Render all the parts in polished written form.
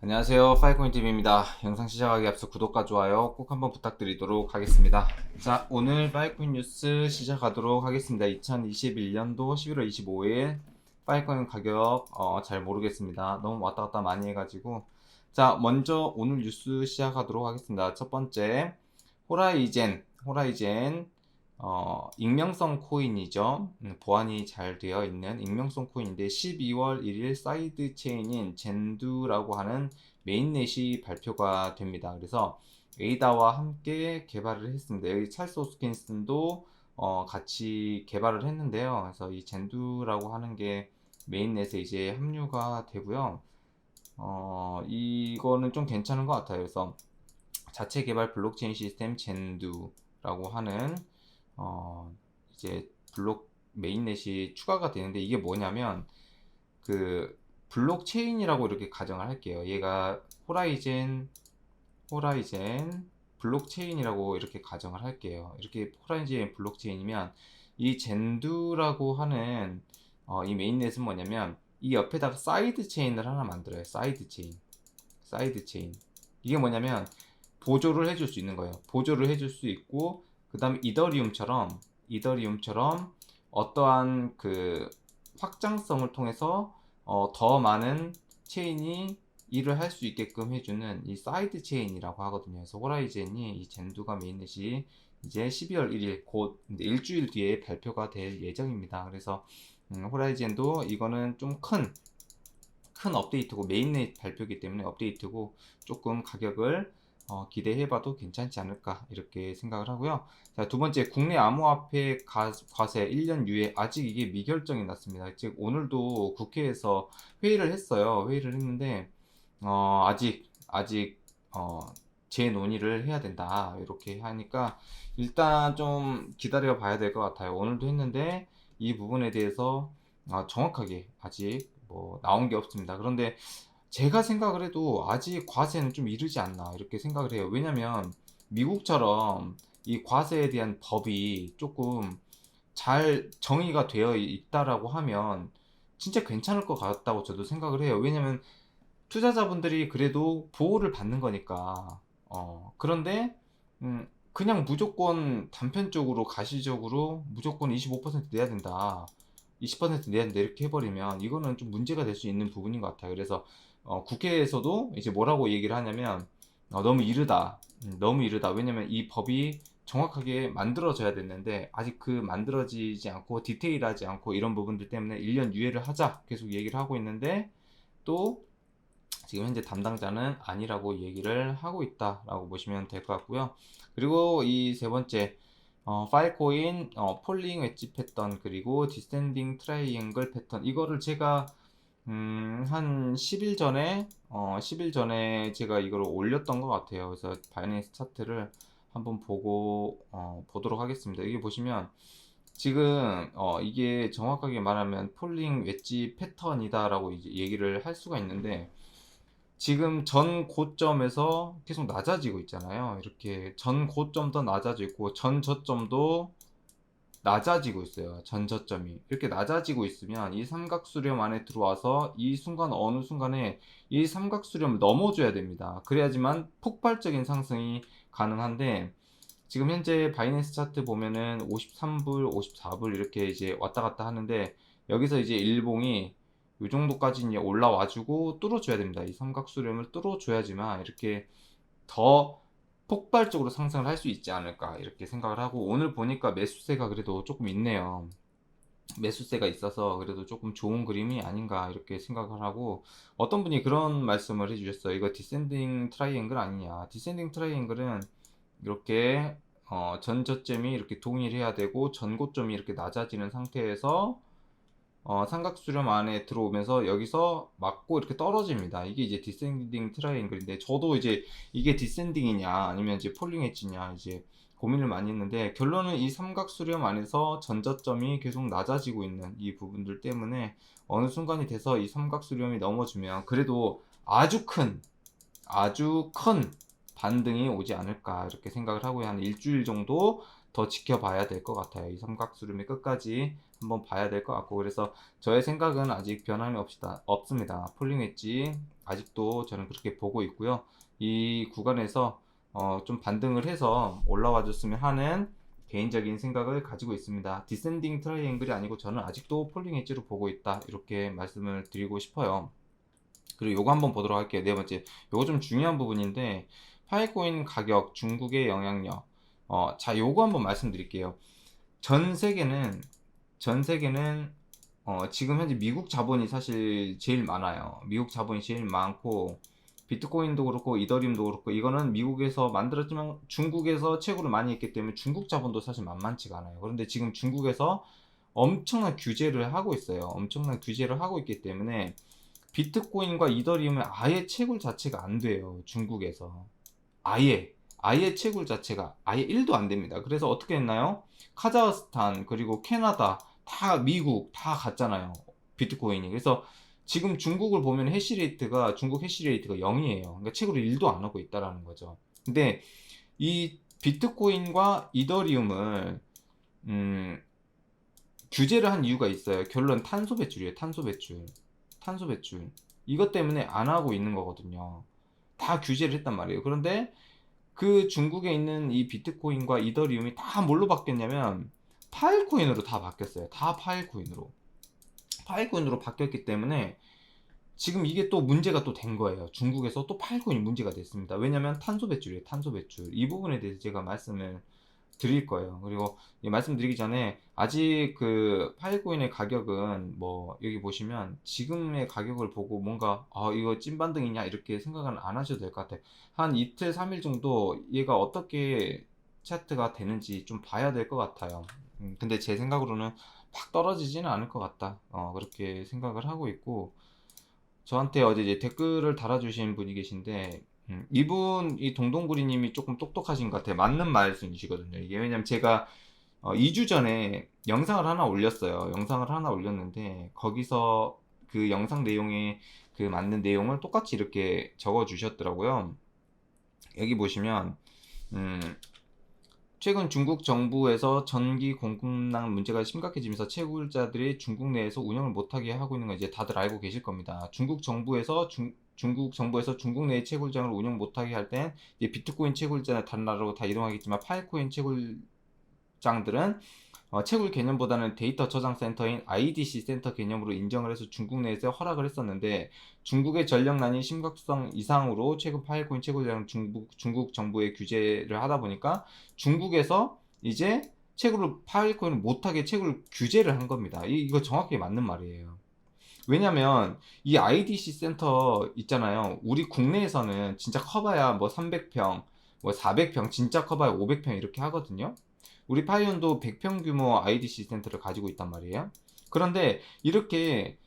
안녕하세요. 파이코인TV입니다. 영상 시작하기 앞서 구독과 좋아요 꼭 한번 부탁드리도록 하겠습니다. 자, 오늘 파이코인 뉴스 시작하도록 하겠습니다. 2021년도 11월 25일 파이코인 가격 잘 모르겠습니다. 너무 왔다 갔다 많이 해가지고. 자, 먼저 오늘 뉴스 시작하도록 하겠습니다. 첫 번째, 호라이젠 익명성 코인이죠. 보안이 잘 되어 있는 익명성 코인인데 12월 1일 사이드 체인인 젠두라고 하는 메인넷이 발표가 됩니다. 그래서 에이다와 함께 개발을 했습니다. 여기 찰스 호스킨슨도 같이 개발을 했는데요. 그래서 이 젠두라고 하는 게 메인넷에 이제 합류가 되고요. 이거는 좀 괜찮은 것 같아요. 그래서 자체 개발 블록체인 시스템 젠두라고 하는 이제 블록 메인넷이 추가가 되는데, 이게 뭐냐면 그 블록체인이라고 이렇게 가정을 할게요. 얘가 호라이젠 블록체인이라고 이렇게 가정을 할게요. 이렇게 호라이젠 블록체인이면 이 젠두라고 하는 이 메인넷은 뭐냐면 이 옆에다가 사이드 체인을 하나 만들어요. 사이드 체인. 이게 뭐냐면 보조를 해줄 수 있는 거예요. 보조를 해줄 수 있고, 그 다음에 이더리움처럼 어떠한 그 확장성을 통해서 더 많은 체인이 일을 할 수 있게끔 해주는 이 사이드 체인이라고 하거든요. 그래서 호라이젠이 이 젠두가 메인넷이 이제 12월 1일 곧 일주일 뒤에 발표가 될 예정입니다. 그래서 호라이젠도 이거는 좀 큰 업데이트고, 메인넷 발표이기 때문에 업데이트고, 조금 가격을 기대해봐도 괜찮지 않을까 이렇게 생각을 하고요. 자, 두 번째, 국내 암호화폐 과세 1년 유예, 아직 이게 미결정이 났습니다. 즉 오늘도 국회에서 회의를 했어요. 회의를 했는데 아직 재논의를 해야 된다 이렇게 하니까 일단 좀 기다려 봐야 될 것 같아요. 오늘도 했는데 이 부분에 대해서 정확하게 아직 뭐 나온 게 없습니다. 그런데 제가 생각을 해도 아직 과세는 좀 이르지 않나 이렇게 생각을 해요. 왜냐면 미국처럼 이 과세에 대한 법이 조금 잘 정의가 되어 있다라고 하면 진짜 괜찮을 것 같다고 저도 생각을 해요. 왜냐면 투자자분들이 그래도 보호를 받는 거니까. 그런데 그냥 무조건 단편적으로 가시적으로 무조건 25% 내야 된다, 20% 내야 된다 이렇게 해버리면 이거는 좀 문제가 될 수 있는 부분인 것 같아요. 그래서 국회에서도 이제 뭐라고 얘기를 하냐면 너무 이르다, 너무 이르다. 왜냐면 이 법이 정확하게 만들어져야 됐는데 아직 그 만들어지지 않고 디테일하지 않고 이런 부분들 때문에 1년 유예를 하자 계속 얘기를 하고 있는데, 또 지금 현재 담당자는 아니라고 얘기를 하고 있다라고 보시면 될 것 같고요. 그리고 이 세 번째, 파일코인 폴링 웨지 패턴 그리고 디센딩 트라이앵글 패턴, 이거를 제가 한 10일 전에 10일 전에 제가 이거를 올렸던 것 같아요. 그래서 바이낸스 차트를 한번 보도록 하겠습니다. 이게 보시면 지금 이게 정확하게 말하면 폴링 웨지 패턴이다라고 이제 얘기를 할 수가 있는데, 지금 전 고점에서 계속 낮아지고 있잖아요. 이렇게 전 고점도 낮아지고 전 저점도 낮아지고 있어요. 전 저점이 이렇게 낮아지고 있으면 이 삼각수렴 안에 들어와서 이 순간 어느 순간에 이 삼각수렴을 넘어줘야 됩니다. 그래야지만 폭발적인 상승이 가능한데, 지금 현재 바이낸스 차트 보면은 53불, 54불 이렇게 이제 왔다 갔다 하는데, 여기서 이제 일봉이 이 정도까지 이제 올라와주고 뚫어줘야 됩니다. 이 삼각수렴을 뚫어줘야지만 이렇게 더 폭발적으로 상승을 할 수 있지 않을까 이렇게 생각을 하고, 오늘 보니까 매수세가 그래도 조금 있네요. 매수세가 있어서 그래도 조금 좋은 그림이 아닌가 이렇게 생각을 하고, 어떤 분이 그런 말씀을 해주셨어요. 이거 디센딩 트라이앵글 아니냐. 디센딩 트라이앵글은 이렇게 전 저점이 이렇게 동일해야 되고 전고점이 이렇게 낮아지는 상태에서 삼각수렴 안에 들어오면서 여기서 맞고 이렇게 떨어집니다. 이게 이제 디센딩 트라이앵글인데, 저도 이제 이게 디센딩이냐 아니면 이제 폴링 엣지냐 이제 고민을 많이 했는데, 결론은 이 삼각수렴 안에서 전저점이 계속 낮아지고 있는 이 부분들 때문에 어느 순간이 돼서 이 삼각수렴이 넘어지면 그래도 아주 큰 반등이 오지 않을까 이렇게 생각을 하고요. 한 일주일 정도 더 지켜봐야 될 것 같아요. 이 삼각수렴이 끝까지 한번 봐야 될 것 같고, 그래서 저의 생각은 아직 변함이 없습니다. 폴링 웨지 아직도 저는 그렇게 보고 있고요. 이 구간에서 좀 반등을 해서 올라와 줬으면 하는 개인적인 생각을 가지고 있습니다. 디센딩 트라이앵글이 아니고 저는 아직도 폴링 웨지로 보고 있다, 이렇게 말씀을 드리고 싶어요. 그리고 요거 한번 보도록 할게요. 네 번째, 요거 좀 중요한 부분인데, 파이코인 가격, 중국의 영향력. 자, 요거 한번 말씀드릴게요. 전 세계는 지금 현재 미국 자본이 사실 제일 많아요. 미국 자본이 제일 많고, 비트코인도 그렇고 이더리움도 그렇고, 이거는 미국에서 만들었지만 중국에서 채굴을 많이 했기 때문에 중국 자본도 사실 만만치가 않아요. 그런데 지금 중국에서 엄청난 규제를 하고 있어요. 엄청난 규제를 하고 있기 때문에 비트코인과 이더리움은 아예 채굴 자체가 안 돼요. 중국에서. 아예 채굴 자체가 아예 1도 안 됩니다. 그래서 어떻게 했나요? 카자흐스탄, 그리고 캐나다, 다 미국 다 갔잖아요. 비트코인이. 그래서 지금 중국을 보면 중국 해시레이트가 0이에요. 그러니까 채굴을 1도 안 하고 있다라는 거죠. 근데 이 비트코인과 이더리움을 규제를 한 이유가 있어요. 결론 탄소 배출이에요. 탄소 배출. 이것 때문에 안 하고 있는 거거든요. 다 규제를 했단 말이에요. 그런데 그 중국에 있는 이 비트코인과 이더리움이 다 뭘로 바뀌었냐면 파일코인으로 다 바뀌었어요. 다 파일코인으로 바뀌었기 때문에 지금 이게 또 문제가 또 된 거예요. 중국에서 또 파일코인이 문제가 됐습니다. 왜냐면 탄소 배출이에요. 탄소 배출. 이 부분에 대해서 제가 말씀을 드릴 거예요. 그리고 말씀드리기 전에 아직 그 파일코인의 가격은 뭐 여기 보시면 지금의 가격을 보고 뭔가 이거 찐반등이냐 이렇게 생각은 안 하셔도 될 것 같아요. 한 이틀 3일 정도 얘가 어떻게 차트가 되는지 좀 봐야 될 것 같아요. 근데 제 생각으로는 팍 떨어지지는 않을 것 같다, 그렇게 생각을 하고 있고, 저한테 어제 이제 댓글을 달아주신 분이 계신데, 이 동동구리님이 조금 똑똑하신 것 같아요. 맞는 말씀이시거든요. 이게 왜냐면 제가 2주 전에 영상을 하나 올렸어요. 영상을 하나 올렸는데, 거기서 그 영상 내용에 그 맞는 내용을 똑같이 이렇게 적어 주셨더라고요. 여기 보시면, 음, 최근 중국 정부에서 전기 공급망 문제가 심각해지면서 채굴자들이 중국 내에서 운영을 못하게 하고 있는 거 이제 다들 알고 계실 겁니다. 중국 정부에서 중국 내의 채굴장을 운영 못하게 할 땐 비트코인 채굴자는 다른 나라로 다 이동하겠지만 파이코인 채굴장들은 채굴 개념보다는 데이터 저장 센터인 IDC 센터 개념으로 인정을 해서 중국 내에서 허락을 했었는데, 중국의 전력난이 심각성 이상으로 최근 파일코인 채굴장 중국 정부의 규제를 하다 보니까 중국에서 이제 파일코인을 못하게 채굴 규제를 한 겁니다. 이거 정확히 맞는 말이에요. 왜냐면 이 IDC 센터 있잖아요. 우리 국내에서는 진짜 커봐야 뭐 300평, 뭐 400평, 진짜 커봐야 500평 이렇게 하거든요. 우리 파이온도 100평 규모 IDC 센터를 가지고 있단 말이에요. 그런데 이렇게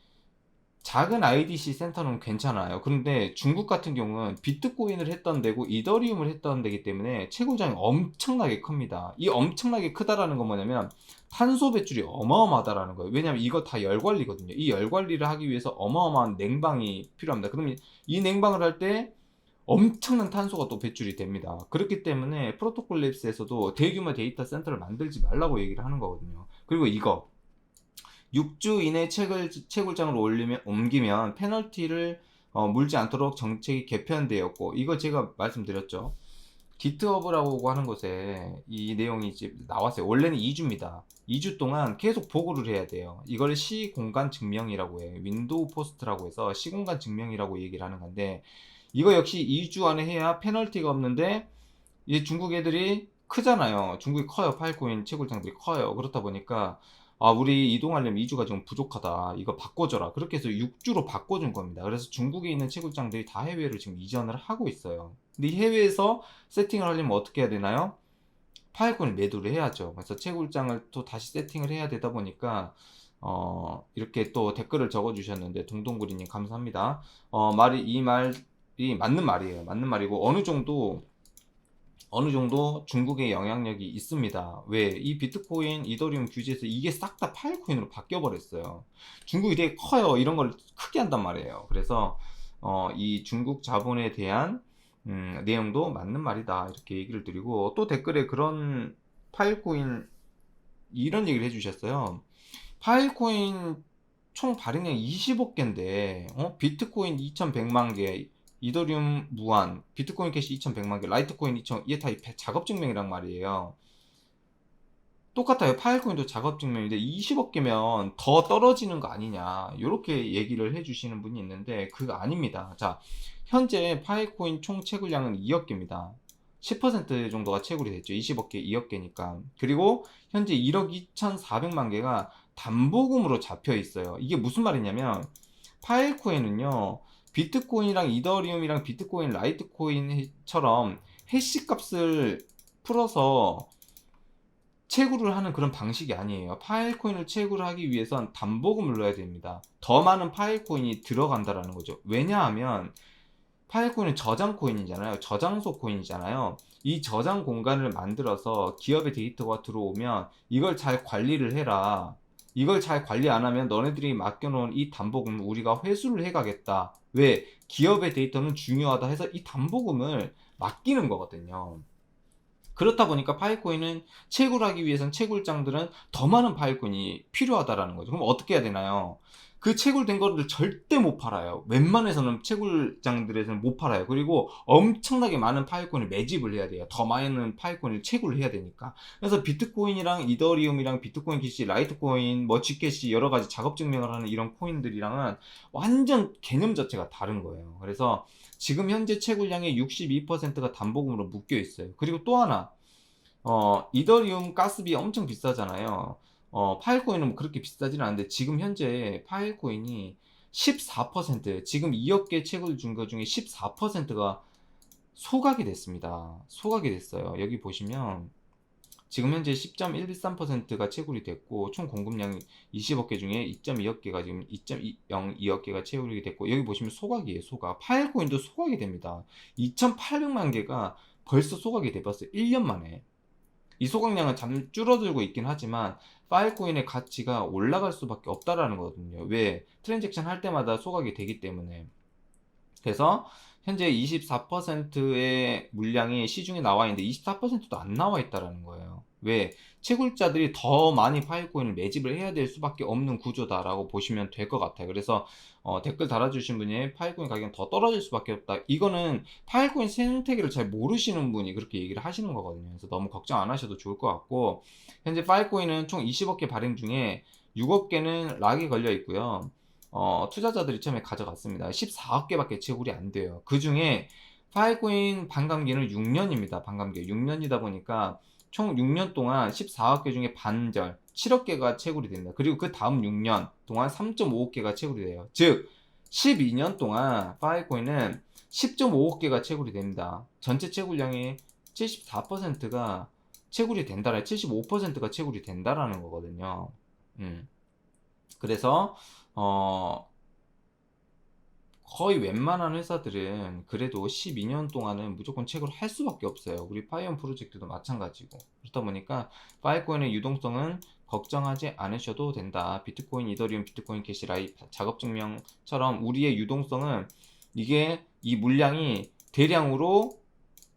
작은 IDC 센터는 괜찮아요. 그런데 중국 같은 경우는 비트코인을 했던 데고 이더리움을 했던 데기 때문에 채굴장이 엄청나게 큽니다. 이 엄청나게 크다라는 건 뭐냐면 탄소 배출이 어마어마하다라는 거예요. 왜냐면 이거 다 열관리거든요. 이 열관리를 하기 위해서 어마어마한 냉방이 필요합니다. 그러면 이 냉방을 할 때 엄청난 탄소가 또 배출이 됩니다. 그렇기 때문에 프로토콜 랩스에서도 대규모 데이터 센터를 만들지 말라고 얘기를 하는 거거든요. 그리고 이거 6주 이내 채굴장으로 옮기면 페널티를 물지 않도록 정책이 개편되었고, 이거 제가 말씀드렸죠. 기트허브라고 하는 곳에 이 내용이 이제 나왔어요. 원래는 2주입니다. 2주 동안 계속 보고를 해야 돼요. 이걸 시공간 증명이라고 해요. 윈도우 포스트라고 해서 시공간 증명이라고 얘기를 하는 건데, 이거 역시 2주 안에 해야 페널티가 없는데, 이 중국 애들이 크잖아요. 중국이 커요. 파일코인 채굴장들이 커요. 그렇다 보니까 우리 이동하려면 2주가 좀 부족하다, 이거 바꿔줘라, 그렇게 해서 6주로 바꿔준 겁니다. 그래서 중국에 있는 채굴장들이 다 해외로 지금 이전을 하고 있어요. 근데 이 해외에서 세팅을 하려면 어떻게 해야 되나요? 파일코인을 매도를 해야죠. 그래서 채굴장을 또 다시 세팅을 해야 되다 보니까 이렇게 또 댓글을 적어 주셨는데, 동동구리님 감사합니다. 이 말이 맞는 말이에요. 맞는 말이고, 어느 정도 중국의 영향력이 있습니다. 왜? 이 비트코인, 이더리움 규제에서 이게 싹 다 파일코인으로 바뀌어 버렸어요. 중국이 되게 커요. 이런 걸 크게 한단 말이에요. 그래서 이 중국 자본에 대한 내용도 맞는 말이다, 이렇게 얘기를 드리고, 또 댓글에 그런 파일코인 이런 얘기를 해주셨어요. 파일코인 총 발행량 20억 개인데 비트코인 2100만 개, 이더리움 무한, 비트코인 캐시 2100만 개, 라이트코인 2000, 이게 다 작업 증명이란 말이에요. 똑같아요. 파일코인도 작업 증명인데 20억 개면 더 떨어지는 거 아니냐, 이렇게 얘기를 해주시는 분이 있는데 그거 아닙니다. 자, 현재 파일코인 총 채굴량은 2억 개입니다. 10% 정도가 채굴이 됐죠. 20억 개, 2억 개니까. 그리고 현재 1억 2,400만 개가 담보금으로 잡혀 있어요. 이게 무슨 말이냐면 파일코인은요, 비트코인이랑 이더리움이랑 비트코인, 라이트코인처럼 해시 값을 풀어서 채굴을 하는 그런 방식이 아니에요. 파일코인을 채굴을 하기 위해선 담보금을 넣어야 됩니다. 더 많은 파일코인이 들어간다라는 거죠. 왜냐하면 파일코인은 저장 코인이잖아요. 저장소 코인이잖아요. 이 저장 공간을 만들어서 기업의 데이터가 들어오면 이걸 잘 관리를 해라. 이걸 잘 관리 안 하면 너네들이 맡겨놓은 이 담보금을 우리가 회수를 해가겠다. 왜? 기업의 데이터는 중요하다 해서 이 담보금을 맡기는 거거든요. 그렇다 보니까 파일코인은 채굴하기 위해선 채굴장들은 더 많은 파일코인이 필요하다라는 거죠. 그럼 어떻게 해야 되나요? 그 채굴된 거를 절대 못 팔아요. 웬만해서는 채굴장들에서는 못 팔아요. 그리고 엄청나게 많은 파일코인을 매집을 해야 돼요. 더 많은 파일코인을 채굴을 해야 되니까. 그래서 비트코인이랑 이더리움이랑 비트코인 캐시, 라이트코인, 뭐 G캐시 여러 가지 작업 증명을 하는 이런 코인들이랑은 완전 개념 자체가 다른 거예요. 그래서 지금 현재 채굴량의 62%가 담보금으로 묶여 있어요. 그리고 또 하나, 이더리움 가스비 엄청 비싸잖아요. 파일코인은 뭐 그렇게 비싸지는 않은데 지금 현재 파일코인이 14%, 지금 2억 개 채굴 준 것 중에 14%가 소각이 됐습니다. 소각이 됐어요. 여기 보시면 지금 현재 10.113%가 채굴이 됐고 총 공급량이 20억 개 중에 2.2억 개가 지금 2.02억 개가 채굴이 됐고, 여기 보시면 소각이에요. 소각. 파일코인도 소각이 됩니다. 2,800만 개가 벌써 소각이 돼봤어요. 1년 만에. 이 소각량은 잠 줄어들고 있긴 하지만 파일코인의 가치가 올라갈 수밖에 없다라는 거거든요. 왜? 트랜잭션 할 때마다 소각이 되기 때문에. 그래서 현재 24%의 물량이 시중에 나와 있는데 24%도 안 나와 있다라는 거예요. 왜? 채굴자들이 더 많이 파일코인을 매집을 해야 될 수밖에 없는 구조다라고 보시면 될 것 같아요. 그래서 댓글 달아주신 분이 파일코인 가격은 더 떨어질 수밖에 없다. 이거는 파일코인 생태계를 잘 모르시는 분이 그렇게 얘기를 하시는 거거든요. 그래서 너무 걱정 안 하셔도 좋을 것 같고, 현재 파일코인은 총 20억 개 발행 중에 6억 개는 락이 걸려 있고요. 투자자들이 처음에 가져갔습니다. 14억 개밖에 채굴이 안 돼요. 그 중에 파일코인 반감기는 6년입니다. 반감기 6년이다 보니까 총 6년 동안 14억 개 중에 반절 7억 개가 채굴이 됩니다. 그리고 그 다음 6년 동안 3.5억 개가 채굴이 돼요. 즉 12년 동안 파일코인은 10.5억 개가 채굴이 됩니다. 전체 채굴량의 74%가 채굴이 된다라, 75%가 채굴이 된다라는 거거든요. 그래서 거의 웬만한 회사들은 그래도 12년 동안은 무조건 채굴을 할 수밖에 없어요. 우리 파이언 프로젝트도 마찬가지고. 그렇다 보니까 파일코인의 유동성은 걱정하지 않으셔도 된다. 비트코인, 이더리움, 비트코인 캐시, 라이 작업 증명처럼 우리의 유동성은 이게 이 물량이 대량으로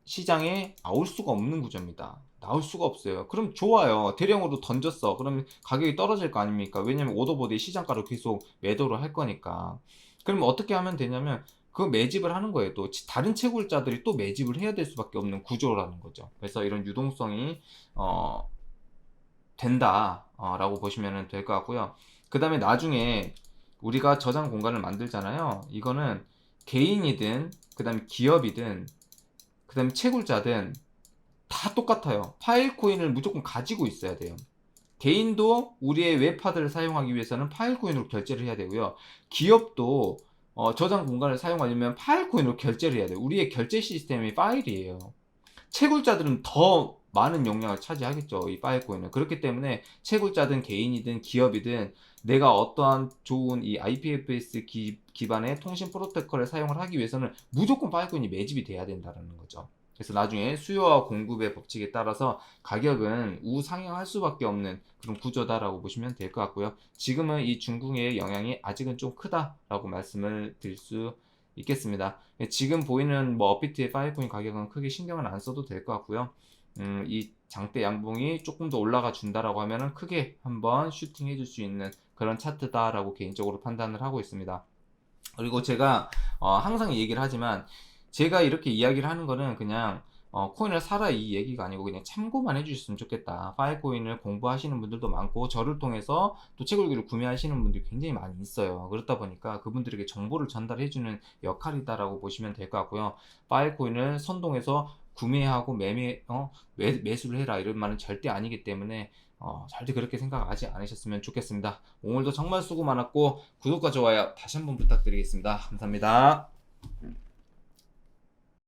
시장에 나올 수가 없는 구조입니다. 나올 수가 없어요. 그럼 좋아요. 대량으로 던졌어. 그러면 가격이 떨어질 거 아닙니까? 왜냐면 오더보드의 시장가로 계속 매도를 할 거니까. 그럼 어떻게 하면 되냐면 그 매집을 하는 거예요. 또 다른 채굴자들이 또 매집을 해야 될 수밖에 없는 구조라는 거죠. 그래서 이런 유동성이 된다 라고 보시면 될 것 같고요. 그 다음에 나중에 우리가 저장 공간을 만들잖아요. 이거는 개인이든 그 다음에 기업이든 그 다음에 채굴자든 다 똑같아요. 파일코인을 무조건 가지고 있어야 돼요. 개인도 우리의 웹하드를 사용하기 위해서는 파일코인으로 결제를 해야 되고요. 기업도 저장 공간을 사용하려면 파일코인으로 결제를 해야 돼요. 우리의 결제 시스템이 파일이에요. 채굴자들은 더 많은 용량을 차지하겠죠. 이 파일코인은. 그렇기 때문에 채굴자든 개인이든 기업이든 내가 어떠한 좋은 이 IPFS 기반의 통신 프로토콜을 사용을 하기 위해서는 무조건 파일코인이 매집이 돼야 된다는 거죠. 그래서 나중에 수요와 공급의 법칙에 따라서 가격은 우상향할 수밖에 없는 그런 구조다라고 보시면 될 것 같고요. 지금은 이 중국의 영향이 아직은 좀 크다라고 말씀을 드릴 수 있겠습니다. 지금 보이는 뭐 업비트의 파일코인 가격은 크게 신경을 안 써도 될 것 같고요. 이 장대 양봉이 조금 더 올라가 준다라고 하면은 크게 한번 슈팅 해줄 수 있는 그런 차트다라고 개인적으로 판단을 하고 있습니다. 그리고 제가 항상 얘기를 하지만 제가 이렇게 이야기를 하는 거는 그냥 코인을 사라 이 얘기가 아니고 그냥 참고만 해주셨으면 좋겠다. 파이코인을 공부하시는 분들도 많고 저를 통해서 또 채굴기를 구매하시는 분들이 굉장히 많이 있어요. 그렇다 보니까 그분들에게 정보를 전달해주는 역할이다라고 보시면 될 것 같고요. 파이코인을 선동해서 구매하고 매수를 해라 이런 말은 절대 아니기 때문에 절대 그렇게 생각하지 않으셨으면 좋겠습니다. 오늘도 정말 수고 많았고 구독과 좋아요 다시 한번 부탁드리겠습니다. 감사합니다.